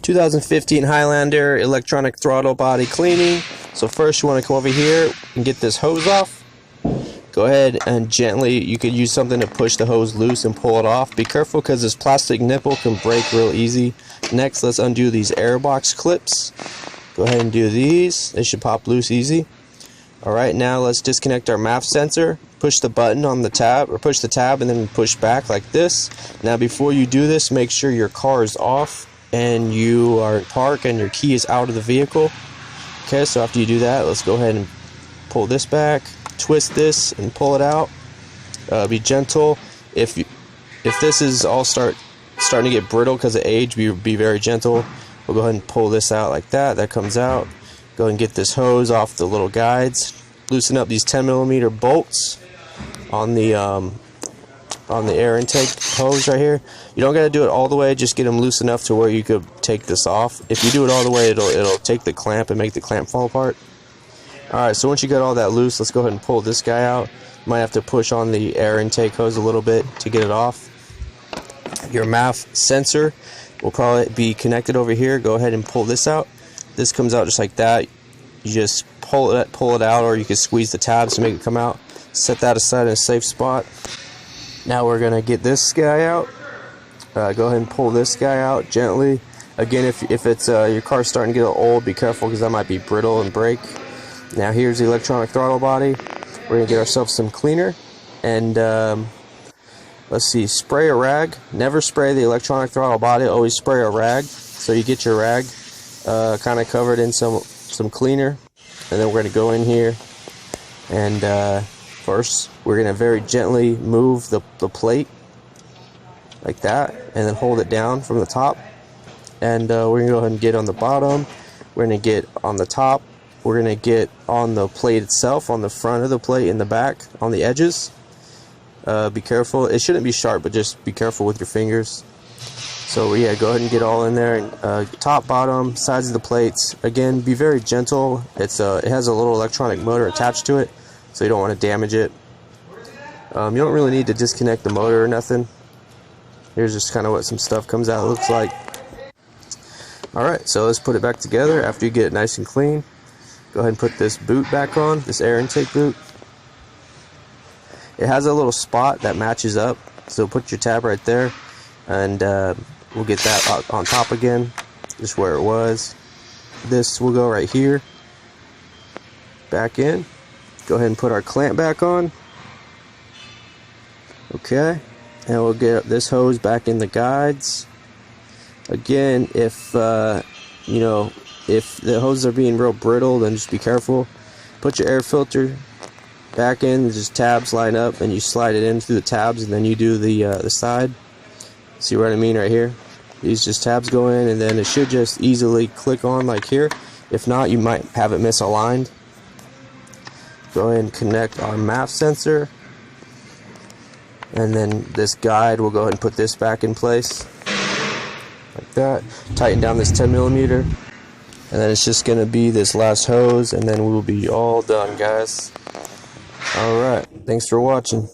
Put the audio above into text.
2015 Highlander electronic throttle body cleaning. So first you want to come over here and get this hose off. Go ahead and gently, you could use something to push the hose loose and pull it off. Be careful because this plastic nipple can break real easy. Next, let's undo these air box clips. Go ahead and do these. They should pop loose easy. Alright, now let's disconnect our MAF sensor. Push the button on the tab, or push the tab and then push back like this. Now before you do this, make sure your car is off and you are in park and your key is out of the vehicle. Okay, so after you do that, let's go ahead and pull this back, twist this and pull it out. Be gentle. If this is all starting to get brittle because of age, be very gentle. We'll go ahead and pull this out like that. That comes out. Go ahead and get this hose off the little guides. Loosen up these 10mm bolts on the air intake hose right here. You don't gotta do it all the way, just get them loose enough to where you could take this off. If you do it all the way, it'll take the clamp and make the clamp fall apart. Alright, so once you got all that loose, let's go ahead and pull this guy out. You might have to push on the air intake hose a little bit to get it off. Your MAF sensor will probably be connected over here. Go ahead and pull this out. This comes out just like that. You just pull it out, or you can squeeze the tabs to make it come out. Set that aside in a safe spot. Now we're gonna get this guy out. Go ahead and pull this guy out gently. Again, if it's your car's starting to get old, be careful because that might be brittle and break. Now here's the electronic throttle body. We're gonna get ourselves some cleaner and let's see, spray a rag. Never spray the electronic throttle body. Always spray a rag. So you get your rag kind of covered in some cleaner, and then we're gonna go in here and first we're gonna very gently move the plate like that, and then hold it down from the top. And we're gonna go ahead and get on the bottom. We're gonna get on the top. We're gonna get on the plate itself, on the front of the plate, in the back, on the edges. Be careful. It shouldn't be sharp, but just be careful with your fingers. So yeah, go ahead and get all in there. And top, bottom, sides of the plates. Again, be very gentle. It has a little electronic motor attached to it, so you don't want to damage it. You don't really need to disconnect the motor or nothing. Here's just kind of what some stuff comes out looks like. Alright, so let's put it back together after you get it nice and clean. Go ahead and put this boot back on, this air intake boot. It has a little spot that matches up, so put your tab right there, and we'll get that on top again, just where it was. This will go right here, back in. Go ahead and put our clamp back on. Okay, and we'll get this hose back in the guides. Again, if if the hoses are being real brittle, then just be careful. Put your air filter back in, just tabs line up, and you slide it in through the tabs, and then you do the side. See what I mean right here? These just tabs go in, and then it should just easily click on like here. If not, you might have it misaligned. Go ahead and connect our MAF sensor, and then this guide, we'll go ahead and put this back in place like that. Tighten down this 10mm, and then it's just going to be this last hose, and then we will be all done, guys. Alright, thanks for watching.